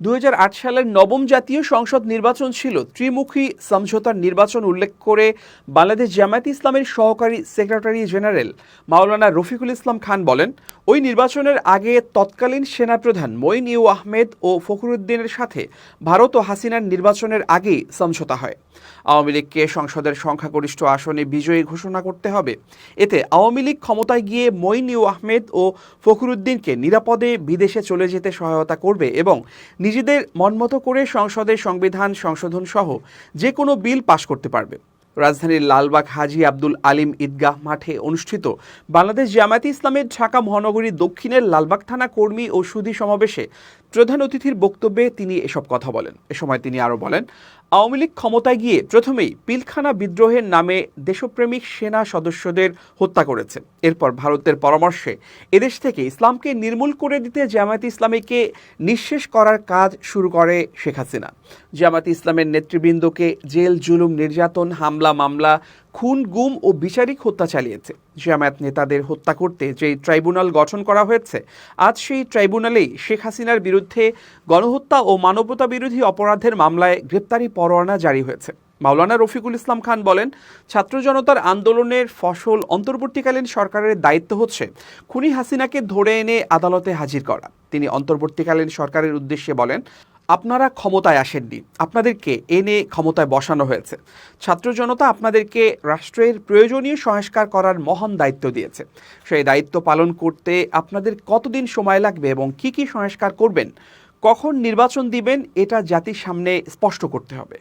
২০০৮ সালের নবম জাতীয় সংসদ নির্বাচন ছিল ত্রিমুখী সমঝোতার নির্বাচন উল্লেখ করে বাংলাদেশ জামায়াতে ইসলামের সহকারী সেক্রেটারি জেনারেল মাওলানা রফিকুল ইসলাম খান বলেন, ওই নির্বাচনের আগে তৎকালীন সেনাপ্রধান মঈন ইউ আহমেদ ও ফখরুদ্দিনের সাথে ভারত ও হাসিনার নির্বাচনের আগেই সমঝোতা হয়। আওয়ামী লীগকে সংসদের সংখ্যাগরিষ্ঠ আসনে বিজয়ী ঘোষণা করতে হবে। এতে আওয়ামী লীগ ক্ষমতায় গিয়ে মঈন ইউ আহমেদ ও ফখরুদ্দিনকে নিরাপদে বিদেশে চলে যেতে সহায়তা করবে এবং নিজেদের মনমতো করে সংসদে সংবিধান সংশোধন সহ যে কোনো বিল পাশ করতে পারবে। রাজধানীর লালবাগ হাজী আব্দুল আলিম ঈদগাহ মাঠে অনুষ্ঠিত বাংলাদেশ জামায়াতে ইসলামের ঢাকা মহানগরী দক্ষিণের লালবাগ থানা কর্মী ও সুধী সমাবেশে প্রধান অতিথির বক্তব্যে তিনি এসব কথা বলেন। এ সময় তিনি আরও বলেন, আওয়ামী লীগ ক্ষমতায় গিয়ে প্রথমেই পিলখানা বিদ্রোহের নামে দেশপ্রেমিক সেনা সদস্যদের হত্যা করেছে। এরপর ভারতের পরামর্শে এদেশ থেকে ইসলামকে নির্মূল করে দিতে জামায়াতে ইসলামীকে নিঃশেষ করার কাজ শুরু করে শেখ হাসিনা। জামায়াতে ইসলামের নেতৃবৃন্দকে জেল, জুলুম, নির্যাতন, হামলা, মামলা, খুন, গুম ও বিচারিক হত্যা চালিয়েছে। জামায়াত নেতাদের হত্যা করতে যেই ট্রাইব্যুনাল গঠন করা হয়েছে, আজ সেই ট্রাইব্যুনালেই শেখ হাসিনার বিরুদ্ধে গণহত্যা ও মানবতা বিরোধী অপরাধের মামলায় গ্রেপ্তারি পরোয়ানা জারি হয়েছে। মাওলানা রফিকুল ইসলাম খান বলেন, ছাত্র জনতার আন্দোলনের ফসল অন্তর্বর্তীকালীন সরকারের দায়িত্ব হচ্ছে খুনি হাসিনাকে ধরে এনে আদালতে হাজির করা। তিনি অন্তর্বর্তীকালীন সরকারের উদ্দেশ্যে বলেন, আপনারা ক্ষমতায় আসেননি, আপনাদেরকে এনে ক্ষমতায় বসানো হয়েছে। ছাত্র জনতা আপনাদেরকে রাষ্ট্রের প্রয়োজনীয় সংস্কার করার মহান দায়িত্ব দিয়েছে। সেই দায়িত্ব পালন করতে আপনাদের কতদিন সময় লাগবে এবং কি কি সংস্কার করবেন, কখন নির্বাচন দিবেন, এটা জাতির সামনে স্পষ্ট করতে হবে।